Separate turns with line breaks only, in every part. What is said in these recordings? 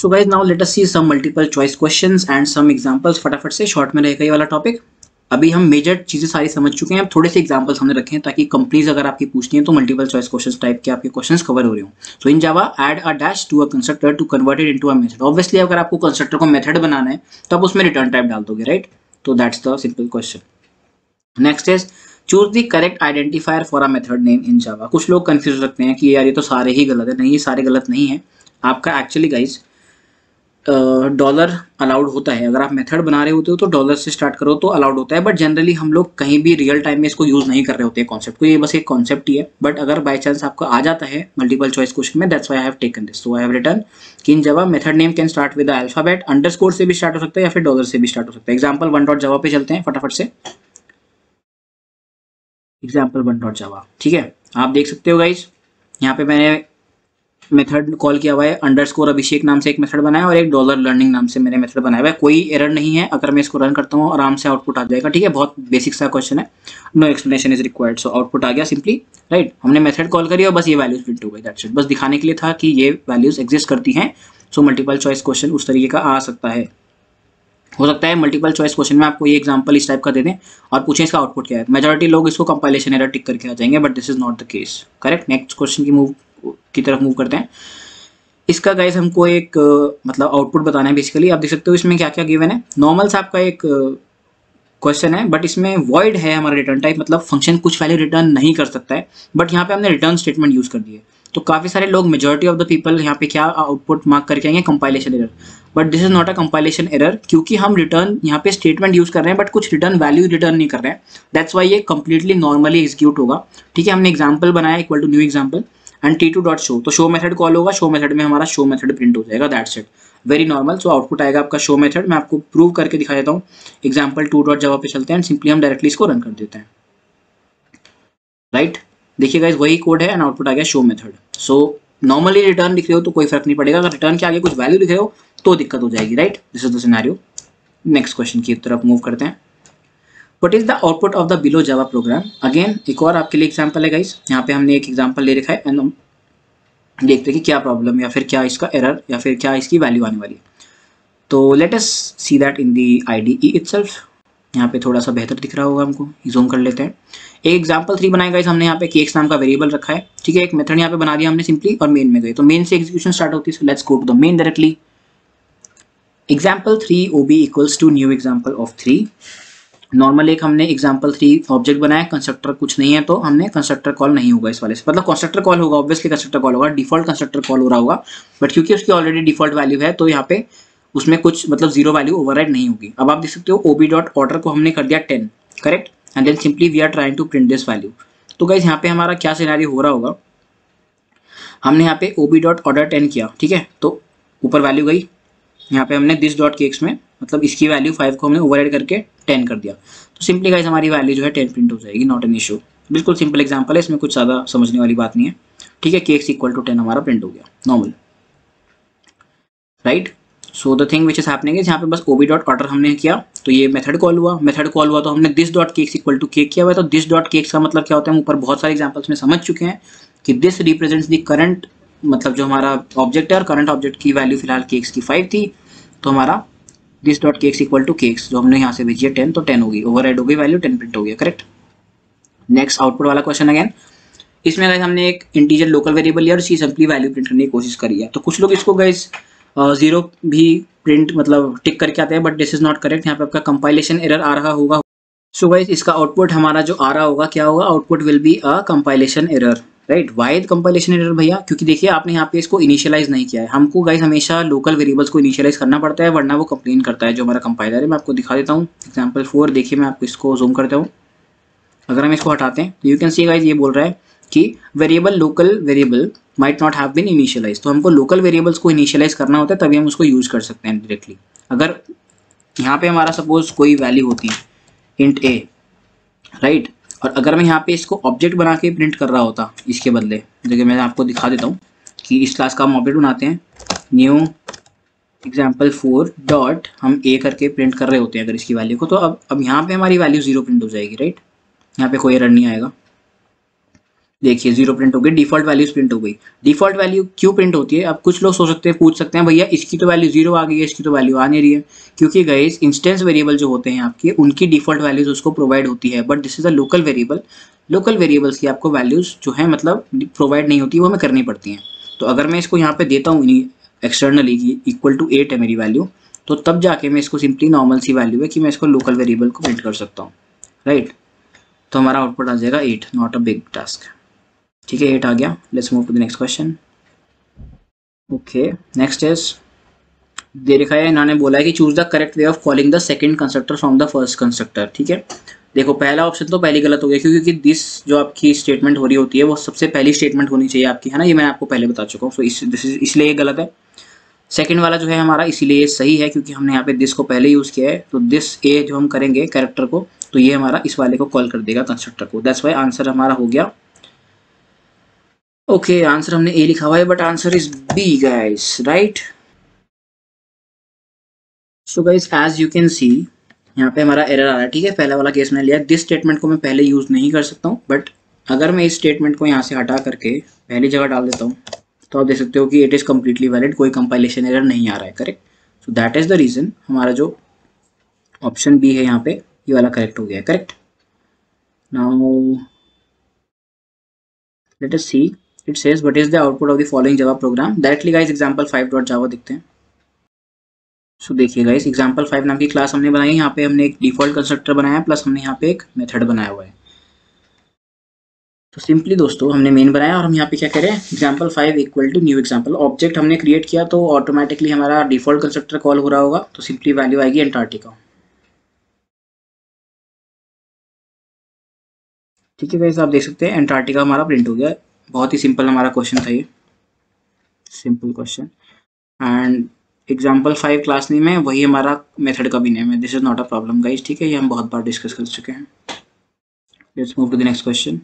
So guys now let us see some multiple choice questions and some examples. फटाफट से short में रहेगा ये वाला टॉपिक। अभी हम मेजर चीजें सारी समझ चुके हैं, अब थोड़े से एग्जांपल्स हमने रखे हैं ताकि कंपनीज अगर आपकी पूछनी है तो मल्टीपल चॉइस क्वेश्चंस टाइप के आपके क्वेश्चंस कवर हो रहे हो। So in Java add a dash to a constructor to convert it into a method. Obviously अगर आपको कंस्ट्रक्टर को मेथड बनाना है तो आप उसमें रिटर्न टाइप डाल दोगे, राइट? तो that's the simple question. Next is choose the correct identifier for a method name in Java. कुछ लोग कंफ्यूज हो सकते हैं कि यार ये तो सारे ही गलत है। नहीं, ये सारे गलत नहीं है। आपका एक्चुअली गाइज डॉलर अलाउड होता है। अगर आप मेथड बना रहे होते हो तो डॉलर से स्टार्ट करो तो अलाउड होता है, बट जनरली हम लोग कहीं भी रियल टाइम में इसको यूज नहीं कर रहे होते कॉन्सेप्ट को। ये बस एक कॉन्सेप्ट ही है। बट अगर बाय चांस आपको आ जाता है मल्टीपल चॉइस क्वेश्चन में, that's why I have taken this. So I have written कि in Java method name can start with alphabet, underscore से भी स्टार्ट हो सकता है या फिर डॉलर से भी स्टार्ट हो सकता है। एग्जाम्पल 1.java पे चलते हैं फटाफट से। एग्जाम्पल 1.java, ठीक है। आप देख सकते हो गाइज, यहाँ पे मैंने मेथड कॉल किया हुआ है। अंडरस्कोर अभिषेक नाम से एक मेथड बनाया और एक डॉलर लर्निंग नाम से मैंने मेथड बनाया हुआ है। कोई एरर नहीं है। अगर मैं इसको रन करता हूँ आराम से आउटपुट आ जाएगा, ठीक है। बहुत बेसिक सा क्वेश्चन है, no explanation is required. So output आ गया सिंपली, राइट। हमने मेथड कॉल करी और बस ये वैल्यूज प्रिंट हो गई, दैट्स इट। बस दिखाने के लिए था कि ये वैल्यूज एग्जिस्ट करती हैं। सो मल्टीपल चॉइस क्वेश्चन उस तरीके का आ सकता है। हो सकता है मल्टीपल चॉइस क्वेश्चन में आपको ये एग्जांपल इस टाइप का दे दें और पूछें इसका आउटपुट क्या है। मेजॉरिटी लोग इसको कंपाइलेशन एरर टिक करके आ जाएंगे, but this is not the case, correct. Next question की तरफ मूव करते हैं। इसका गाइस हमको एक मतलब आउटपुट बताना है बेसिकली। आप देख सकते हो इसमें क्या क्या गिवन है। नॉर्मल आपका एक क्वेश्चन है, बट इसमें वॉइड है हमारा रिटर्न टाइप, मतलब फंक्शन कुछ वैल्यू रिटर्न नहीं कर सकता है, बट यहाँ पे हमने रिटर्न स्टेटमेंट यूज कर दिए। तो काफी सारे लोग, मेजॉरिटी ऑफ द पीपल यहाँ पे क्या आउटपुट मार्क करके आएंगे, compilation error. But this is not a compilation error, क्योंकि हम रिटर्न यहाँ पे स्टेटमेंट यूज कर रहे हैं बट कुछ रिटर्न वैल्यू रिटर्न नहीं कर रहे हैं। दैट्स वाई ये कंप्लीटली नॉर्मली एग्जीक्यूट होगा, ठीक है। हमने एग्जाम्पल बनाया equal to new example and t2 dot show, तो शो मेथड कॉल होगा। शो मेथड में हमारा शो मेथड प्रिंट हो जाएगा, that's it, very normal. So output आएगा आपका शो मेथड। मैं आपको प्रूव करके दिखा देता हूँ। एग्जाम्पल 2.java पे चलते हैं, सिंपली हम डायरेक्टली इसको रन कर देते हैं, राइट। देखिए गाइस वही कोड है एंड आउटपुट आ गया show method. So normally return लिख रहे हो तो कोई फर्क नहीं पड़ेगा, अगर रिटर्न के आगे कुछ वैल्यू लिख रहे हो तो दिक्कत हो जाएगी, right. This is the scenario. Next question की तरफ मूव करते हैं। What is the output of the below Java program? Again एक और आपके लिए एग्जाम्पल है गाइस। यहाँ पे हमने एक एग्जाम्पल ले रखा है एंड हम देखते हैं कि क्या प्रॉब्लम या फिर क्या इसका एरर या फिर क्या इसकी वैल्यू आने वाली है। तो late us see that in the IDE itself। यहाँ पे थोड़ा सा बेहतर दिख रहा होगा हमको, जूम कर लेते हैं। एक एग्जाम्पल 3 बनाया गाइस हमने। यहाँ पे केक्स नाम का वेरिएबल रखा है, ठीक है। एक मेथड यहाँ पे बना दिया हमने सिंपली और मेन में गए, तो मेन से एग्जीक्यूशन स्टार्ट होती है। So let's go to the main directly. Example 3 OB equals to new example of 3। Normal एक हमने एग्जाम्पल 3 ऑब्जेक्ट बनाया, कंस्ट्रक्टर कुछ नहीं है तो हमने कंस्ट्रक्टर कॉल नहीं होगा इस वाले से, मतलब कंस्ट्रक्टर कॉल होगा, ऑब्वियसली कंस्ट्रक्टर कॉल होगा, डिफॉल्ट कंस्ट्रक्टर कॉल हो रहा होगा। बट क्योंकि उसकी ऑलरेडी डिफॉल्ट वैल्यू है तो यहाँ पे उसमें कुछ मतलब जीरो वैल्यू ओवरराइड नहीं होगी। अब आप देख सकते हो OB डॉट ऑर्डर को हमने कर दिया 10, correct, and then simply we are trying to print this value. तो गाइस यहाँ पे हमारा क्या सिनेरियो हो रहा होगा, हमने यहाँ पे OB डॉट ऑर्डर 10 किया, ठीक है। तो ऊपर वैल्यू गई, यहाँ पे हमने दिस डॉट केक्स में मतलब इसकी वैल्यू 5 को हमने ओवरराइड करके 10 कर दिया। तो सिंपली गाइस हमारी वैल्यू जो है 10 प्रिंट हो जाएगी, नॉट एन इशू। बिल्कुल सिंपल एग्जांपल है, इसमें कुछ ज़्यादा समझने वाली बात नहीं है, ठीक है। केक्स इक्वल टू 10 हमारा प्रिंट हो गया, normal, right. So the thing which is happening is यहाँ पे बस OB डॉट ऑर्डर हमने किया तो ये मेथड कॉल हुआ। मेथड कॉल हुआ तो हमने this dot cakes equal to cake किया हुआ है। तो दिस डॉट केक्स का मतलब क्या होता है, हम ऊपर बहुत सारे एग्जाम्पल्स में समझ चुके हैं कि दिस रिप्रेजेंट्स द करंट, मतलब जो हमारा ऑब्जेक्ट है और करंट ऑब्जेक्ट की वैल्यू फिलहाल केक्स की 5 थी, तो हमारा this dot cakes equal to cakes जो हमने यहाँ से भेजी है 10, तो 10 होगी, ओवरराइड हो गई वैल्यू, 10 प्रिंट हो गया, करेक्ट। नेक्स्ट आउटपुट वाला क्वेश्चन अगेन। इसमें गाइस हमने एक इंटीजर लोकल वेरिएबल लिया और इसकी सिंपली वैल्यू प्रिंट करने की कोशिश करी है। तो कुछ लोग इसको गाइस जीरो भी प्रिंट मतलब टिक करके आते हैं, but this is not correct. यहाँ पे आपका कंपाइलेशन एरर आ रहा होगा। सो गाइस इसका आउटपुट हमारा जो आ रहा होगा क्या होगा, output will be a compilation error, right. Why compilation error भैया, क्योंकि देखिए आपने यहाँ पे इसको इनिशियलाइज नहीं किया है। हमको गाइस हमेशा लोकल वेरिएबल्स को इनिशियलाइज करना पड़ता है, वरना वो कंप्लेन करता है जो हमारा कंपाइलर है। मैं आपको दिखा देता हूँ एग्जाम्पल 4, देखिए मैं आपको इसको जूम करता हूँ। अगर हम इसको हटाते हैं तो यू कैन सी गाइस ये बोल रहा है कि variable local variable might not have been initialize. तो हमको लोकल वेरिएबल्स को इनिशियलाइज करना होता है तभी हम उसको यूज कर सकते हैं डायरेक्टली। अगर यहाँ पे हमारा सपोज कोई वैल्यू होती है इंट a, राइट, और अगर मैं यहाँ पे इसको ऑब्जेक्ट बना के प्रिंट कर रहा होता इसके बदले, देखिए मैं आपको दिखा देता हूँ कि इस क्लास का हम ऑब्जेक्ट बनाते हैं, न्यू एग्जाम्पल 4 डॉट हम a करके प्रिंट कर रहे होते हैं अगर इसकी वैल्यू को, तो अब यहाँ पे हमारी वैल्यू 0 प्रिंट हो जाएगी, राइट। यहाँ पे कोई एरर नहीं आएगा। देखिए 0 प्रिंट हो गई, डिफॉल्ट वैल्यूज प्रिंट हो गई। डिफॉल्ट वैल्यू क्यों प्रिंट होती है? अब कुछ लोग सोच सकते हैं, पूछ सकते हैं भैया इसकी तो वैल्यू 0 आ गई है, इसकी तो वैल्यू आ नहीं रही है। क्योंकि गाइस इंस्टेंस वेरिएबल जो होते हैं आपके, उनकी डिफॉल्ट वैल्यूज उसको प्रोवाइड होती है, but this is a local variable. Local variables की आपको वैल्यूज जो है मतलब प्रोवाइड नहीं होती, वो हमें करनी पड़ती हैं। तो अगर मैं इसको यहाँ पे देता हूँ एक्सटर्नली कि इक्वल टू 8 है मेरी वैल्यू, तो तब जाके मैं इसको सिंपली नॉर्मल सी वैल्यू है कि मैं इसको लोकल वेरिएबल को प्रिंट कर सकता हूँ, राइट। तो हमारा आउटपुट आ जाएगा 8, नॉट अ बिग टास्क। ठीक है, 8 आ गया। Let's move to the next question. Okay, next is, दे रखा है, इन्होंने बोला है कि choose the correct way of calling the second constructor from the first constructor. ठीक है, देखो पहला ऑप्शन तो पहली गलत हो गया, क्योंकि दिस जो आपकी स्टेटमेंट हो रही होती है वो सबसे पहली स्टेटमेंट होनी चाहिए आपकी, है ना, ये मैं आपको पहले बता चुका हूँ। इसलिए ये गलत है। सेकंड वाला जो है हमारा, इसीलिए ये सही है, क्योंकि हमने यहाँ पे दिस को पहले यूज किया है। तो दिस ए जो हम करेंगे कैरेक्टर को, तो ये हमारा इस वाले को कॉल कर देगा कंस्ट्रक्टर को। दैट्स वाई आंसर हमारा हो गया। ओके, आंसर हमने ए लिखा हुआ है, but answer is B guys, right. So guys as you can see, यहाँ पे हमारा एरर आ रहा है। ठीक है, पहला वाला केस मैंने लिया, दिस स्टेटमेंट को मैं पहले यूज नहीं कर सकता हूँ, बट अगर मैं इस स्टेटमेंट को यहाँ से हटा करके पहली जगह डाल देता हूँ, तो आप देख सकते हो कि इट इज कम्प्लीटली वैलिड, कोई कंपाइलेशन एरर नहीं आ रहा है, correct. So that is the reason हमारा जो ऑप्शन बी है यहाँ पे, ये वाला करेक्ट हो गया है, correct. Now let us see, it says what is the output of the following Java program. Directly guys example 5.java देखते हैं। सो देखिए गाइस, एग्जांपल 5 नाम की क्लास हमने बनाई है। यहाँ पे हमने एक डिफॉल्ट कंस्ट्रक्टर बनाया है, प्लस हमने यहाँ पे एक मेथड बनाया हुआ है। तो सिंपली दोस्तों हमने मेन बनाया, और हम यहाँ पे क्या करें, example 5 equal to new example. Object हमने क्रिएट किया, तो ऑटोमेटिकली हमारा डिफॉल्ट कंस्ट्रक्टर कॉल हो रहा होगा, तो सिंपली वैल्यू आएगी एंटार्क्टिका। ठीक है गाइस, आप देख सकते हैं एंटार्क्टिका हमारा प्रिंट हो गया। बहुत ही सिंपल हमारा क्वेश्चन था ये, simple question. And example 5 class name है, वही हमारा मेथड का भी नेम है। This is not a problem guys, ठीक है, ये हम बहुत बार डिस्कस कर चुके हैं। Let's move to the next question.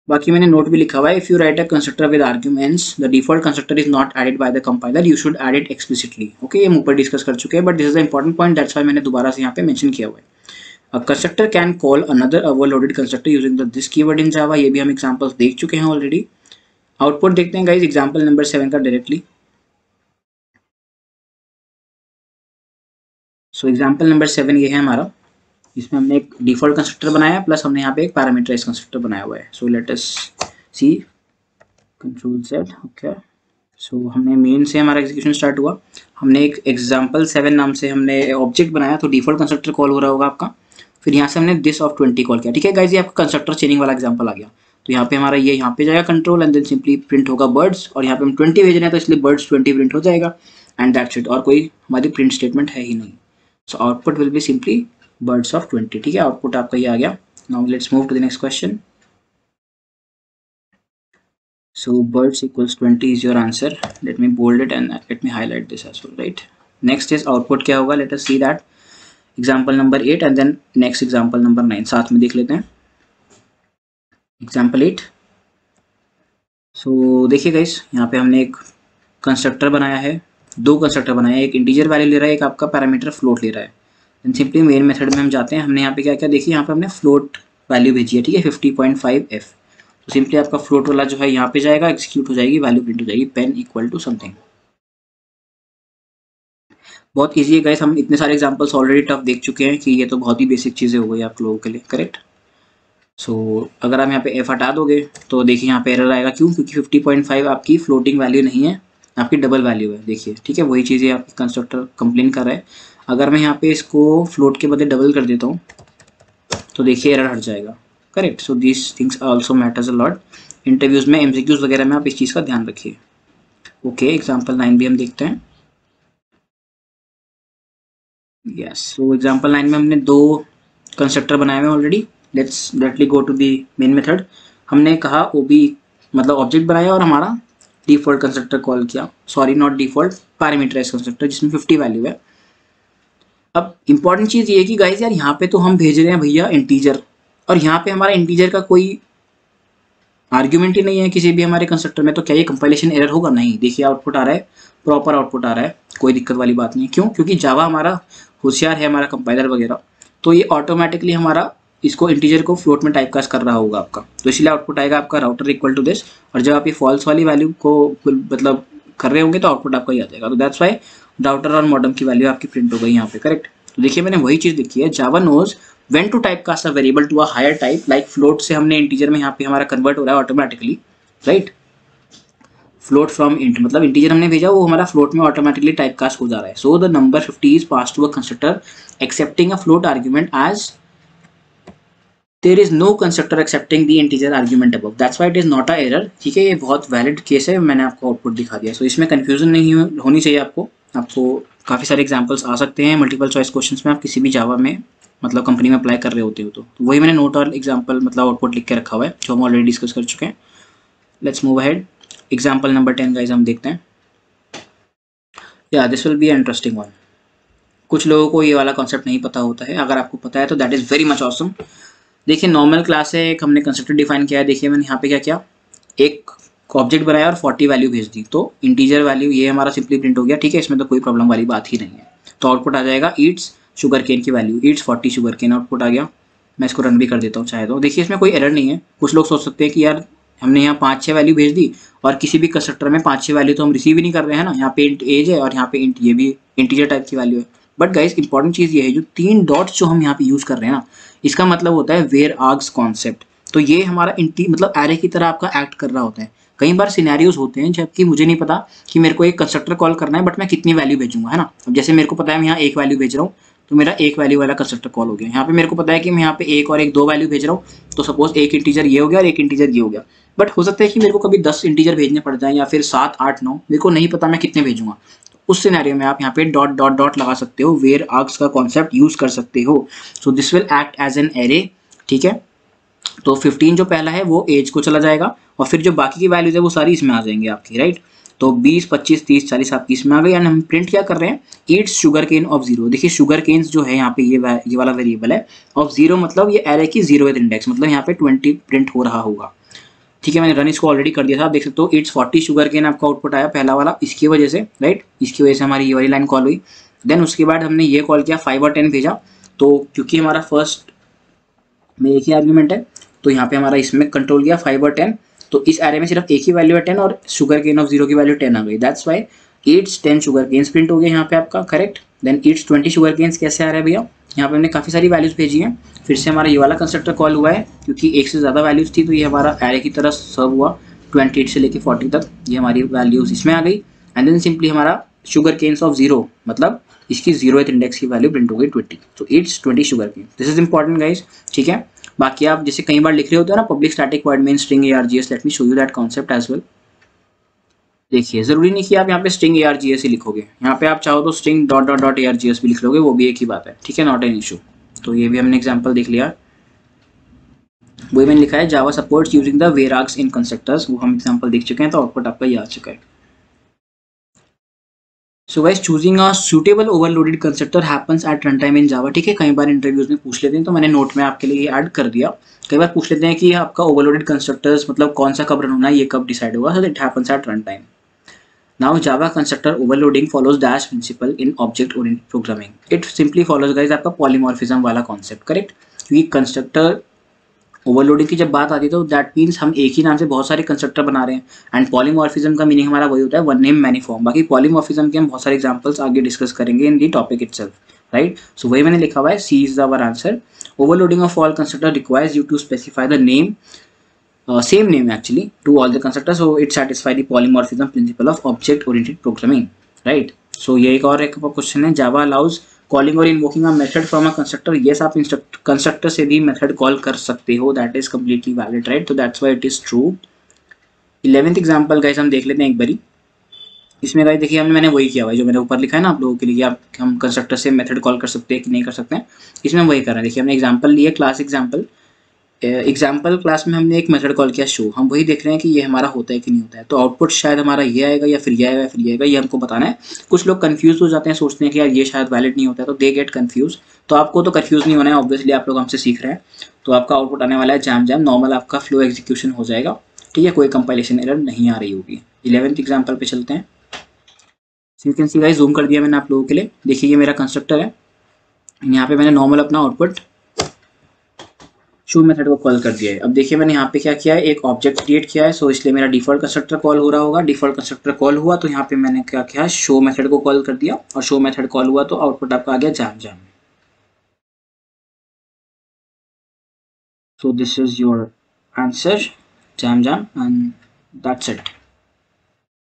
बाकी मैंने नोट भी लिखा हुआ है, if you write a constructor with arguments the default constructor is not added by the compiler, you should add it explicitly. Okay, ये हम ऊपर डिस्कस कर चुके हैं, but this is the important point, that's why मैंने दोबारा से यहाँ पे मेंशन किया हुआ है। A constructor can call another overloaded constructor using the this keyword in Java. ये भी हम एग्जांपल्स देख चुके हैं ऑलरेडी। आउटपुट देखते हैं गाइस एग्जांपल नंबर 7 का डायरेक्टली। सो एग्जांपल नंबर 7 ये है हमारा, इसमें हमने एक डिफॉल्ट कंस्ट्रक्टर बनाया है, प्लस हमने यहाँ पे एक पैरामीटराइज कंस्ट्रक्टर बनाया हुआ है। सो लेट अस सी, कंट्रोल Z। ओके, सो हमने मेन से हमारा एग्जीक्यूशन स्टार्ट हुआ। हमने एक एग्जांपल 7 नाम से हमने ऑब्जेक्ट बनाया, तो डिफॉल्ट कंस्ट्रक्टर कॉल हो रहा होगा आपका। फिर यहाँ से हमने दिस ऑफ 20 कॉल किया। ठीक है गाइस, ये आपका कंस्ट्रक्टर चेनिंग वाला एग्जांपल आ गया। तो यहाँ पे हमारा ये यहाँ पे जाएगा control, and then simply print होगा बर्ड्स, और यहाँ पे हम 20 भेज रहे हैं, तो इसलिए बर्ड्स 20 प्रिंट हो जाएगा, एंड दैट्स इट। और कोई हमारी प्रिंट स्टेटमेंट है ही नहीं। So output will be simply birds of 20। ठीक है, आउटपुट आपका ये आ गया। Now let's move to the next question. So birds equals 20 is your answer. Let me bold it and let me highlight this as well, right? Next is output क्या होगा, let us see that। example number 8 and then next example number 9 साथ में देख लेते हैं। example 8। सो देखिए guys, यहाँ पे हमने एक कंस्ट्रक्टर बनाया है, दो कंस्ट्रक्टर बनाए हैं, एक इंटीजर वैल्यू ले रहा है, एक आपका पैरामीटर फ्लोट ले रहा है। सिंपली मेन मेथड में हम जाते हैं। हमने यहाँ पे क्या क्या देखिए, यहाँ पे हमने फ्लोट वैल्यू भेजी है, ठीक है, 50.5f। तो सिंपली आपका फ्लोट वाला जो है यहाँ पे जाएगा, एग्जीक्यूट हो जाएगी, वैल्यू प्रिंट हो जाएगी, पेन इक्वल टू समथिंग। बहुत ईजी है गाइस, हम इतने सारे एग्जांपल्स ऑलरेडी टफ देख चुके हैं कि ये तो बहुत ही बेसिक चीज़ें हो गई आप लोगों के लिए, करेक्ट। सो अगर आप यहाँ पे एफ हटा दोगे तो देखिए यहाँ पे एरर आएगा, क्यों? क्योंकि 50.5 आपकी फ्लोटिंग वैल्यू नहीं है, आपकी डबल वैल्यू है। देखिए, ठीक है, वही चीज़ें आपकी कंस्ट्रक्टर कंप्लेन कर रहा है। अगर मैं यहाँ पे इसको फ्लोट के बदले डबल कर देता हूँ, तो देखिए एरर हट जाएगा, correct. So this things also matters a lot. Interviews में, एमसीक्यूज़ वगैरह में आप इस चीज़ का ध्यान रखिए। ओके, एग्जाम्पल 9 भी हम देखते हैं। यस, सो एग्जाम्पल 9 में हमने दो कंस्ट्रक्टर बनाए हुए already. Let's directly go to the main method. हमने कहा ओबी मतलब ऑब्जेक्ट बनाया और हमारा डिफॉल्ट कंस्ट्रक्टर कॉल किया, sorry not default, parameterized constructor जिसमें 50 वैल्यू है। अब इंपॉर्टेंट चीज़ ये है कि गाइस यार यहाँ पे तो हम भेज रहे हैं भैया इंटीजर, और यहाँ पे हमारा इंटीजर का कोई आर्ग्यूमेंट ही नहीं है किसी भी हमारे कंस्ट्रक्टर में, तो क्या ये कंपाइलेशन एरर होगा? नहीं। देखिए आउटपुट आ रहा है, प्रॉपर आउटपुट आ रहा है, कोई दिक्कत वाली बात नहीं है। क्यों? क्योंकि जावा हमारा होशियार है, हमारा कंपाइलर वगैरह, तो ये ऑटोमेटिकली हमारा इसको इंटीजर को फ्लोट में टाइप कास्ट कर रहा होगा आपका, तो इसलिए आउटपुट आएगा आपका राउटर इक्वल टू दिस। और जब आप ये फॉल्स वाली वैल्यू को मतलब कर रहे होंगे तो आउटपुट आपका ही आ जाएगा। तो दैट्स वाई राउटर और मॉडम की वैल्यू आपकी प्रिंट हो गई यहाँ पे, करेक्ट। तो देखिए मैंने वही चीज़ लिखी है, Java knows when to type cast a variable to a higher type, like float से हमने इंटीजर में यहाँ पे हमारा कन्वर्ट हो रहा है automatically, right. Float from int मतलब इंटीजर हमने भेजा वो हमारा फ्लोट में ऑटोमेटिकली टाइप कास्ट हो जा रहा है। So the number 50 is pass to a constructor accepting a float argument as there is no constructor accepting the integer argument above, that's why it is not a error. ठीक है, ये बहुत valid case है, मैंने आपको output दिखा दिया। सो इसमें कंफ्यूजन नहीं होनी चाहिए आपको काफ़ी सारे एग्जाम्पल्स आ सकते हैं मल्टीपल चॉइस क्वेश्चंस में, आप किसी भी जावा में मतलब कंपनी में अप्लाई कर रहे होते हो तो वही मैंने नोट और एग्जाम्पल मतलब आउटपुट लिख के रखा हुआ है जो हम ऑलरेडी डिस्कस कर चुके हैं। Let's move ahead. Example number 10 guys हम देखते हैं। या this will be interesting one. कुछ लोगों को ये वाला कॉन्सेप्ट नहीं पता होता है, अगर आपको पता है तो that is very much awesome. देखिए नॉर्मल क्लास है, एक हमने कंस्ट्रक्टर डिफाइन किया है। देखिए मैंने यहाँ पे क्या किया, एक ऑब्जेक्ट बनाया और 40 वैल्यू भेज दी, तो इंटीजर वैल्यू ये हमारा सिंपली प्रिंट हो गया। ठीक है, इसमें तो कोई प्रॉब्लम वाली बात ही नहीं है। तो आउटपुट आ जाएगा ईट्स शुगर केन की value, it's 40 sugar cane, output आ गया। मैं इसको रन भी कर देता हूँ चाहे तो। देखिए इसमें कोई एरर नहीं है। कुछ लोग सोच सकते हैं कि यार हमने यहाँ 5-6 वैल्यू भेज दी और किसी भी कंस्ट्रक्टर में 5-6 वैल्यू तो हम रिसीव ही नहीं कर रहे हैं ना। यहाँ पे इंट एज है और यहाँ पे इंट ये भी इंटीजर टाइप की वैल्यू है। बट गाइस इंपॉर्टेंट चीज़ ये है, जो 3 डॉट्स जो हम यहाँ पे यूज़ कर रहे हैं ना, इसका मतलब होता है वेयर आर्ग्स कॉन्सेप्ट। तो ये हमारा मतलब एरे की तरह आपका एक्ट कर रहा होता है। कई बार सिनेरियोज होते हैं जबकि मुझे नहीं पता कि मेरे को एक कंस्ट्रक्टर कॉल करना है बट मैं कितनी वैल्यू भेजूंगा, है ना। अब जैसे मेरे को पता है मैं यहाँ एक वैल्यू भेज रहा हूँ तो मेरा एक वैल्यू वाला कंस्ट्रक्टर कॉल हो गया। यहाँ पे मेरे को पता है कि मैं यहाँ पे एक और एक 2 वैल्यू भेज रहा हूँ, तो सपोज एक इंटीजर ये हो गया और एक इंटीजर ये हो गया। बट हो सकता है कि मेरे को कभी 10 इंटीजर भेजने पड़ जाए या फिर 7, 8, 9, मेरे को नहीं पता मैं कितने भेजूंगा। उस सिनेरियो में आप यहाँ पे डॉट डॉट डॉट लगा सकते हो, वेयर आर्ग्स का कॉन्सेप्ट यूज कर सकते हो। So this will act as an array. ठीक है, तो 15 जो पहला है वो एज को चला जाएगा और फिर जो बाकी की वैल्यूज है वो सारी इसमें आ जाएंगी आपकी, राइट। तो 20, 25, 30, 40 आपकी इसमें आ गई। एंड हम प्रिंट क्या कर रहे हैं, ईट्स शुगर केन ऑफ 0। देखिए शुगर केन्स जो है यहाँ पे ये वाला वेरिएबल है ऑफ 0, मतलब ये एरे की 0th इंडेक्स, मतलब यहाँ पे 20 प्रिंट हो रहा होगा। ठीक है, मैंने रन इसको ऑलरेडी कर दिया था, आप देख सकते हो ईट्स 40 शुगर केन आपका आउटपुट आया पहला वाला, इसकी वजह से, राइट, इसकी वजह से हमारी ये वाली लाइन कॉल हुई। देन उसके बाद हमने ये कॉल किया 5 और 10 भेजा, तो क्योंकि हमारा फर्स्ट में एक ही आर्ग्यूमेंट है तो यहाँ पे हमारा इसमें कंट्रोल गया 5 और 10, तो इस एरे में सिर्फ एक ही वैल्यू है 10 और शुगर केन ऑफ 0 की वैल्यू 10 आ गई। That's why it's 10 sugar canes print हो गया यहाँ पे आपका, correct. Then it's 20 sugar canes कैसे आ रहा है भैया, यहाँ पे हमने काफ़ी सारी वैल्यूज भेजी हैं, फिर से हमारा ये वाला कंस्ट्रक्टर कॉल हुआ है क्योंकि एक से ज़्यादा वैल्यूज थी, तो ये हमारा एरे की तरह सर्व हुआ 28 से लेकर 40 तक, ये हमारी वैल्यूज इसमें आ गई। एंड देन सिंपली हमारा शुगर केन्स ऑफ 0 मतलब इसकी 0th इंडेक्स की वैल्यू प्रिंट हो गई 20, तो it's 20 sugar cane. This is important guys, ठीक है। बाकी आप जैसे कई बार लिख रहे होते हो ना public static void main string args, let me show you that concept as well. देखिए जरूरी नहीं कि आप यहाँ पे स्ट्रिंग args ही लिखोगे, यहाँ पे आप चाहो तो string dot dot dot args भी लिख लोगे, वो भी एक ही बात है, ठीक है, नॉट एन इशू। तो ये भी हमने एग्जाम्पल देख लिया, वही मैंने लिखा है Java supports using the var args in constructors, वो हम एग्जाम्पल देख चुके हैं, तो आउटपुट आपका ये आ चुका है। So guys choosing a suitable overloaded constructor happens at run time in Java. ठीक है, कई बार इंटरव्यूज में पूछ लेते हैं, तो मैंने नोट में आपके लिए ऐड कर दिया। कई बार पूछ लेते हैं कि आपका ओवरलोडेड कंस्ट्रक्टर्स मतलब कौन सा कब रन होना है, ये कब डिसाइड होगा, so it happens at run time. Now Java constructor overloading follows dash principle in object oriented programming. It simply follows guys आपका पॉलीमॉर्फिज्म वाला कॉन्सेप्ट, करेक्ट। क्योंकि कंस्ट्रक्टर ओवरलोडिंग की जब बात आती है तो दैट मीन्स हम एक ही नाम से बहुत सारे कंस्ट्रक्टर बना रहे हैं। एंड पॉलीमॉर्फिज्म का मीनिंग हमारा वही होता है, वन नेम मैनी फॉर्म। बाकी पॉलीमॉर्फिज्म के हम बहुत सारे एग्जांपल्स आगे डिस्कस करेंगे in the topic itself, right. So वही मैंने लिखा हुआ है, C is our answer. Overloading of all constructor requires you to specify the name, same name actually to all the constructors, so it satisfy the polymorphism principle of object oriented programming, right। so ये एक और question है, Java allows calling or invoking a method from a constructor। yes, आप constructor से भी method call कर सकते हो, that is completely valid, right। so that's why it is true। 11th example guys हम देख लेते हैं एक बारी। इसमें गाइस देखिए मैंने वही किया हुआ है जो मैंने ऊपर लिखा है ना आप लोगों के लिए, आप हम कंस्ट्रक्टर से मेथड कॉल कर सकते हैं कि नहीं कर सकते हैं, इसमें वही कर रहे हैं। देखिए हमने एग्जांपल लिए, क्लास एग्जाम्पल क्लास में हमने एक मेथड कॉल किया शो, हम वही देख रहे हैं कि ये हमारा होता है कि नहीं होता है। तो आउटपुट शायद हमारा ये आएगा या फिर ये आएगा या फिर ये आएगा, ये हमको बताना है। कुछ लोग कंफ्यूज हो जाते हैं, सोचते हैं कि यार ये शायद वैलिड नहीं होता है, तो दे गेट कंफ्यूज। तो आपको तो कंफ्यूज नहीं होना है, ऑब्वियसली आप लोग हमसे सीख रहे हैं, तो आपका आउटपुट आने वाला है जैम जैम, नॉर्मल आपका फ्लो एग्जीक्यूशन हो जाएगा, ठीक है, कोई कंपाइलेशन एरर नहीं आ रही होगी। 11th एग्जाम्पल पे चलते हैं। You can see guys, zoom कर दिया मैंने आप लोगों के लिए। देखिए ये मेरा कंस्ट्रक्टर है, यहाँ पे मैंने नॉर्मल अपना आउटपुट शो मेथड को कॉल कर दिया है। अब देखिए मैंने यहाँ पे क्या किया है, एक ऑब्जेक्ट क्रिएट किया है, सो इसलिए मेरा डिफॉल्ट कंस्ट्रक्टर कॉल हो रहा होगा। डिफॉल्ट कंस्ट्रक्टर कॉल हुआ तो यहाँ पे मैंने क्या किया, शो मेथड को कॉल कर दिया, और शो मेथड कॉल हुआ तो आउटपुट आपका आ गया jam jam. So this is your answer, jam jam, and that's it.